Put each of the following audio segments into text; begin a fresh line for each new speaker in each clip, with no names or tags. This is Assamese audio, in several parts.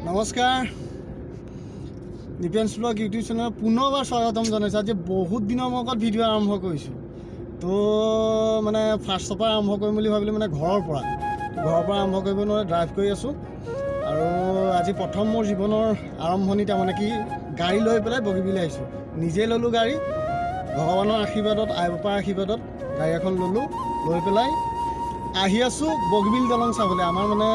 নমস্কাৰ ডিফেন্স ব্লগ ইউটিউব চেনেল পুনৰবাৰ স্বাগতম জনাইছোঁ। আজি বহুত দিনৰ মূৰত ভিডিঅ' আৰম্ভ কৰিছোঁ। তো মানে ফাৰ্ষ্টৰ পৰা আৰম্ভ কৰিম বুলি ভাবিলোঁ, মানে ঘৰৰ পৰা আৰম্ভ কৰিব নোৱাৰে, ড্ৰাইভ কৰি আছোঁ। আৰু আজি প্ৰথম মোৰ জীৱনৰ আৰম্ভণি, তাৰমানে কি গাড়ী লৈ পেলাই বগীবিল আহিছোঁ। নিজে ল'লোঁ গাড়ী, ভগৱানৰ আশীৰ্বাদত, আই বাপাৰ আশীৰ্বাদত গাড়ী এখন ল'লোঁ। লৈ পেলাই আহি আছোঁ বগীবিল দলং চাবলৈ। আমাৰ মানে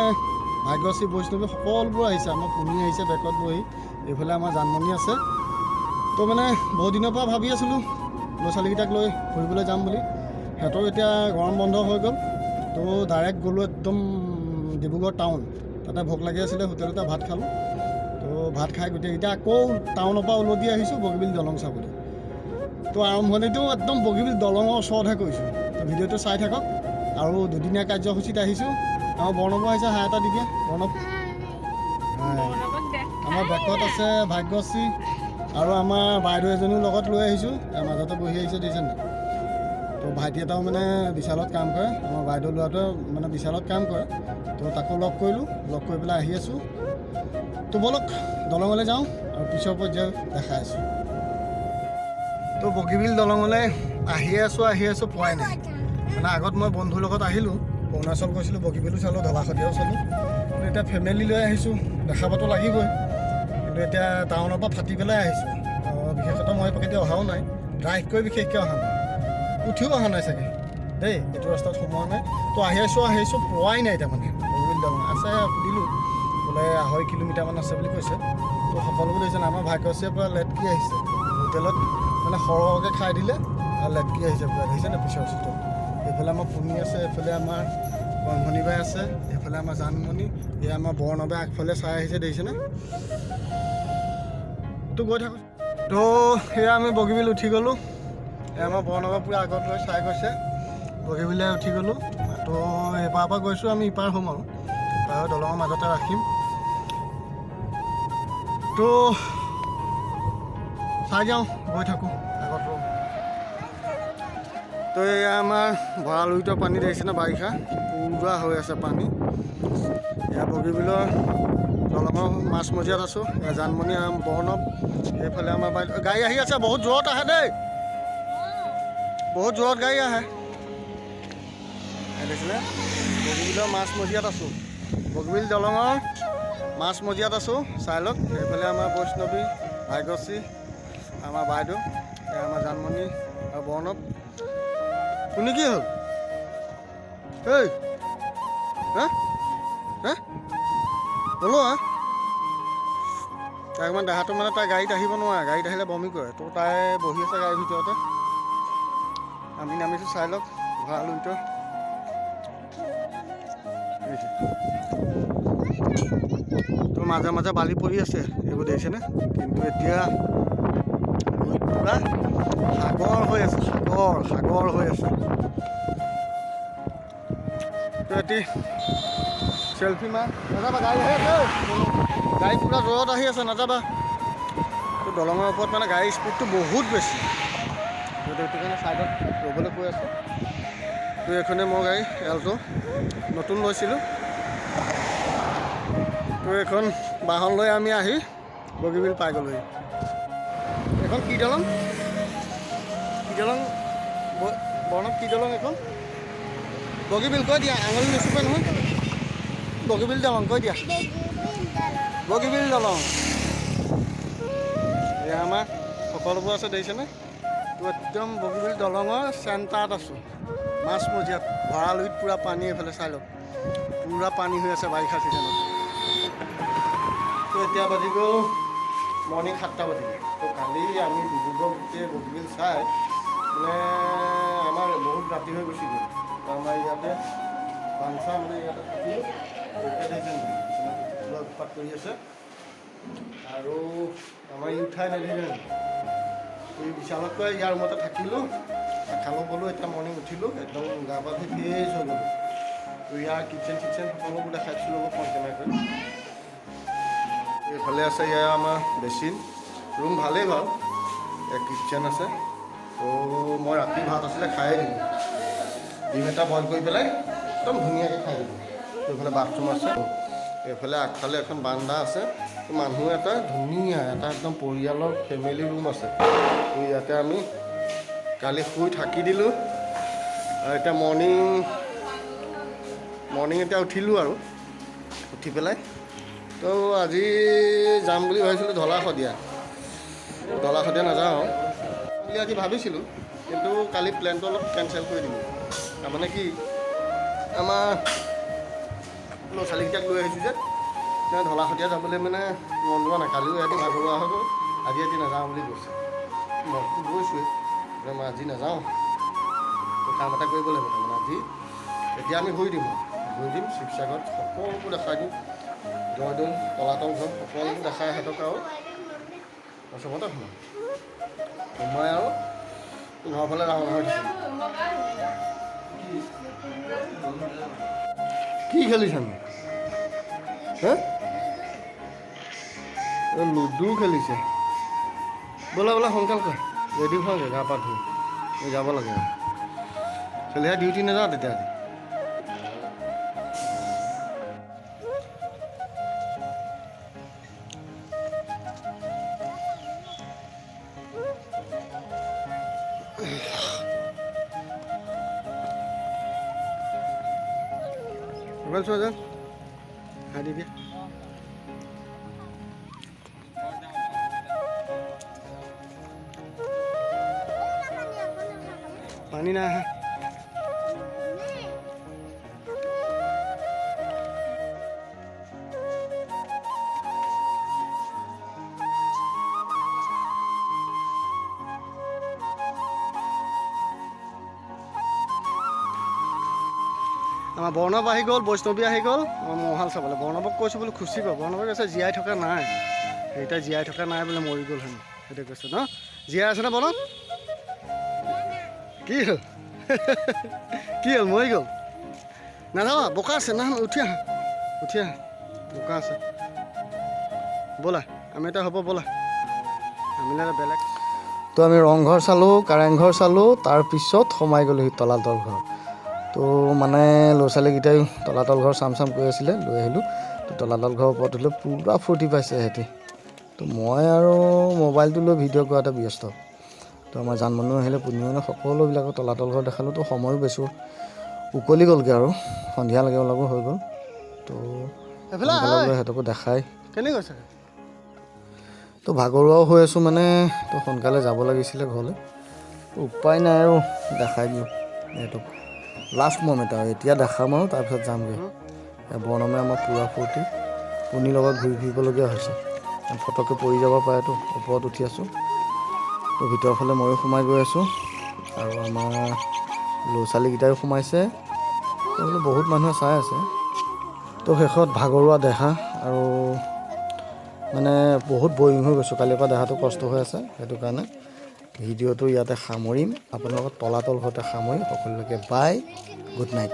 ভাগ্যশ্ৰী বৈষ্ণৱী সকলোবোৰ আহিছে। আমাৰ পুনি আহিছে বেকত বহি, এইফালে আমাৰ জানমণি আছে। তো মানে বহুত দিনৰ পৰা ভাবি আছিলোঁ ল'ৰা ছোৱালীকেইটাক লৈ ফুৰিবলৈ যাম বুলি। সিহঁতৰ এতিয়া গৰম বন্ধ হৈ গ'ল। তো ডাইৰেক্ট গ'লোঁ একদম ডিব্ৰুগড় টাউন। তাতে ভোক লাগি আছিলে, হোটেলতে ভাত খালোঁ। তো ভাত খাই গোটেইকেইটা আকৌ টাউনৰ পৰা উলটি আহিছোঁ বগীবিল দলং চাবলৈ। তো আৰম্ভণিটো একদম বগীবিল দলঙৰ ওচৰতহে কৰিছোঁ। তো ভিডিঅ'টো চাই থাকক। আৰু দুদিনীয়া কাৰ্যসূচীত আহিছোঁ। আমাৰ বৰ্ণৱ আহিছে, হাই এটা দি দিয়া বৰ্ণৱ। আমাৰ বেকত আছে ভাগ্যশ্ৰী আৰু আমাৰ বাইদেউ এজনীও লগত লৈ আহিছোঁ। মাজতে বহি আহিছে, দেখিছে নাই? তো ভাইটি এটাও মানে বিশালত কাম কৰে, আমাৰ বাইদেউ ল'ৰাটোৱে মানে বিশালত কাম কৰে। তো তাকো লগ কৰিলোঁ, লগ কৰি পেলাই আহি আছোঁ। তো ব'লক দলঙলৈ যাওঁ আৰু পিছৰ পৰ্যায়ত দেখাই আছোঁ। তো বগীবিল দলঙলৈ আহি আছোঁ পোৱাই নাই। মানে আগত মই বন্ধুৰ লগত আহিলোঁ, অৰুণাচল গৈছিলোঁ, বগীবিলো চালোঁ, ঢলাশদিয়াও চালোঁ। কিন্তু এতিয়া ফেমিলি লৈ আহিছোঁ, দেখাবতো লাগিবই। কিন্তু এতিয়া টাউনৰ পৰা ফাটি পেলাই আহিছোঁ। বিশেষত মই কেতিয়া অহাও নাই, ড্ৰাইভ কৰি বিশেষকৈ অহা নাই, উঠিও অহা নাই চাগে দেই, এইটো ৰাস্তাত সোমোৱা নাই। তো আহি আছোঁ পোৱাই নাই। তাৰমানে বগীবিল দলং আছে, সুধিলোঁ বোলে 2.5 কিলোমিটাৰমান আছে বুলি কৈছে। তো সকলোবোৰ দেখিছে নাই? আমাৰ ভাগ্যশ্ৰীয়ে পৰা লেটকি আহিছে, হোটেলত মানে সৰহকৈ খাই দিলে আৰু লেটকি আহিছে পুৰা, দেখিছে নে পিছৰ চিটত? এইফালে আমাৰ পুনি আছে, এইফালে আমাৰ ৰন্ধনীবাই আছে, এইফালে আমাৰ জানমণি, এয়া আমাৰ বৰ্ণৱে আগফালে চাই আহিছে, দেখিছেনে? তো গৈ থাকোঁ। তো সেয়া আমি বগীবিল উঠি গ'লোঁ। এয়া আমাৰ বৰ্ণৱে পূৰা আগত লৈ চাই গৈছে, বগীবিলে উঠি গ'লোঁ। তো এইপাৰৰ পৰা গৈছোঁ, আমি ইপাৰ হ'ম আৰু ইপাৰ দলঙৰ মাজতে ৰাখিম। তো চাই যাওঁ, গৈ থাকোঁ আগত। তো এয়া আমাৰ ভঁৰালুৰিতৰ পানী, দেখিছেনে? বাৰিষা পূৰা হৈ আছে পানী। এয়া বগীবিলৰ দলঙৰ মাজমজিয়াত আছোঁ। এয়া জানমণি, বৰ্ণৱ, এইফালে আমাৰ বাইদেউ। গাড়ী আহি আছে, বহুত জোৰত আহে দেই, বহুত জোৰত গাড়ী আহে। দেখিছিলে? বগীবিলৰ মাজমজিয়াত আছোঁ, বগীবিল দলঙৰ মাজমজিয়াত আছোঁ, চাই লওক। এইফালে আমাৰ বৈষ্ণৱী, ভাগ্যশ্ৰী, আমাৰ বাইদেউ, এয়া আমাৰ জানমণি আৰু বৰ্ণৱ। শুনি কি হ'ল? এই হা হা হ'লো হা তাই অকণমান দেহাটো মানে তাই গাড়ীত আহিব নোৱাৰে, গাড়ীত আহিলে বমি কৰে। তো তাই বহি আছে গাড়ীৰ ভিতৰতে, আমি নামিছোঁ, চাই লওক ভঁৰালুৰিতৰ। তো মাজে মাজে বালি পৰি আছে, এইবোৰ দেখিছেনে? কিন্তু এতিয়া পূৰা সাগৰ হৈ আছে, সাগৰ হৈ আছে। তো এটি চেল্ফি মাৰ, নাযাবা, গাড়ী আহি আছে, গাড়ী পূৰা জোৰত আহি আছে, নাযাবা। তো দলঙৰ ওপৰত মানে গাড়ীৰ স্পীডটো বহুত বেছি, সেইটো কাৰণে ছাইডত ৰ'বলৈ কৈ আছোঁ। তো এইখনে মোৰ গাড়ী এল্ট' নতুন লৈছিলোঁ। তো এইখন বাহন লৈ আমি আহি বগীবিল পাই গ'লোহি। এখন কি দলং? বৰ্ণৱ কি দলং এখন? বগীবিল কৈ দিয়া, আঙুলি নুচুপে নহয়। বগীবিল দলং কৈ দিয়া, বগীবিল দলং। এয়া আমাৰ সকলোবোৰ আছে, দেখিছেনে? তো একদম বগীবিল দলঙৰ চেণ্টাৰত আছোঁ, মাজমজিয়াত। ভঁৰালুৰিত পূৰা পানী, এইফালে চাই লওক, পূৰা পানী হৈ আছে বাৰিষা ছিজনত। তো এতিয়া বাজি গ'ল মৰ্ণিং 7টা বাজিল। তো কালি আমি ডিব্ৰুগড় গোটেই বগীবিল চাই মানে আমাৰ বহুত ৰাতি হৈ গুচি গ'ল। তো আমাৰ ইয়াতে বাঞ্চা মানে ইয়াতে থাকিলোঁ, উৎপাত কৰি আছে। আৰু আমাৰ ই উঠাই নিদিলে, এই বিশালত কৈ ইয়াৰ ৰুমতে থাকিলোঁ, খালোঁ ব'লোঁ। এতিয়া মৰ্ণিং উঠিলোঁ, একদম গা পা ধুই ফ্ৰেছ হৈ গ'লোঁ। তো ইয়াৰ কিটচেন সকলোবোৰ দেখাইছিলোঁ কেনেকৈ। এইফালে আছে ইয়াৰ আমাৰ বেচিন, ৰুম ভালেই বাৰু, এক কিটচেন আছে। তো মই ৰাতি ভাত আছিলে খায়ে দিলোঁ, ডিম এটা বইল কৰি পেলাই একদম ধুনীয়াকৈ খাই দিলোঁ। এইফালে বাথৰুম আছে, এইফালে আগফালে এখন বাৰান্দা আছে। মানুহ এটা ধুনীয়া এটা একদম পৰিয়ালৰ ফেমিলি ৰুম আছে। তো ইয়াতে আমি কালি শুই থাকি দিলোঁ আৰু এতিয়া মৰ্ণিং এতিয়া উঠিলোঁ আৰু উঠি পেলাই তো আজি যাম বুলি ভাবিছিলোঁ ঢলা-শদিয়া নাযাওঁ বুলি আজি ভাবিছিলোঁ, কিন্তু কালি প্লেনটো অলপ কেঞ্চেল কৰি দিলোঁ। তাৰমানে কি আমাৰ ল'ৰা ছোৱালীকেইটাক লৈ আহিছোঁ যে ঢলা-শদিয়া যাবলৈ মানে মন যোৱা নাই। কালিও এদিন ভাগৰুৱা হৈ গ'ল, আজি এদিন নাযাওঁ বুলি কৈছে। মইতো গৈছোঁৱেই, মই আজি নাযাওঁ, কাম এটা কৰিব লাগিব। তাৰমানে আজি এতিয়া আমি ঘূৰি দিম শিৱসাগৰত সকলোবোৰ দেখাই দিম, জয়দৌল তলাতল ঘৰ সকলোবোৰ দেখাই সিহঁতক আৰু চবতে সোমাই আৰু ঘৰফালে যাওঁ নহয়। কি খেলিছানো? হা লুডু খেলিছে। ব'লা সোনকাল কৰ, ৰেডি হোৱাগৈ, গা পা ধুই যাব লাগে আৰু চলিহে ডিউটি নাযাওঁ তেতিয়া আজি। মোবাইল চোৱা যাম, খাই দি দিয়া। পানী নাই আহা। আমাৰ বৰ্ণৱ আহি গ'ল, বৈষ্ণৱী আহি গ'ল। আমাৰ মহাল চাবলৈ বৰ্ণৱক কৈছোঁ বোলো খুচিব। বৰ্ণৱে কৈছে জীয়াই থকা নাই, এতিয়া জীয়াই থকা নাই বোলে, মৰি গ'ল হেনো। সেইটো কৈছে ন, জীয়াই আছেনে বৰ্ণৱ? কি হ'ল কি হ'ল, মৰি গ'ল? নাযাবা, বোকা আছে না, উঠি আহা বোকা আছে। ব'লা আমি এতিয়া হ'ব, ব'লা আমি বেলেগ। তো আমি ৰংঘৰ চালোঁ, কাৰেংঘৰ চালোঁ, তাৰপিছত সোমাই গ'লোহি তলাতল ঘৰ। তো মানে ল'ৰা ছোৱালীকেইটাই তলাতল ঘৰ চাম কৈ আছিলে, লৈ আহিলোঁ। তো তলাতল ঘৰৰ ওপৰত উঠিলে পূৰা ফূৰ্তি পাইছে সিহঁতি। তো মই আৰু মোবাইলটো লৈ ভিডিঅ' কৰাতে ব্যস্ত। তো আমাৰ জান মানুহ আহিলে, পুনি মানুহ সকলোবিলাকক তলাতল ঘৰ দেখালোঁ। তো সময়ো বেছি উকলি গ'লগৈ আৰু সন্ধিয়া লাগে ওলাব হৈ গ'ল। তো সিহঁতকো দেখাই কেনে গৈছে। তো ভাগৰুৱাও হৈ আছোঁ মানে, তো সোনকালে যাব লাগিছিলে ঘৰলৈ। উপায় নাই আৰু দেখাই দিওঁ সিহঁতক লাষ্ট মমেণ্ট আৰু এতিয়া দেখাম আৰু তাৰপিছত যামগৈ। বৰ্ণমে আমাৰ পূৰা ফূৰ্তি, পুনিৰ লগত ঘূৰি ফুৰিবলগীয়া হৈছে। ফটককৈ পৰি যাব পাৰেতো, ওপৰত উঠি আছোঁ। তো ভিতৰৰ ফালে ময়ো সোমাই গৈ আছোঁ আৰু আমাৰ ল'ৰা ছোৱালীকেইটাইও সোমাইছে। বোলো বহুত মানুহে চাই আছে। তো শেষত ভাগৰুৱা দেহা আৰু মানে বহুত বৰিং হৈ গৈছোঁ। কালিৰ পৰা দেহাটো কষ্ট হৈ আছে, সেইটো কাৰণে ভিডিঅ'টো ইয়াতে সামৰিম। আপোনালোকৰ তলাতল ঘৰতে সামৰিম। সকলোকে বাই, গুড নাইট।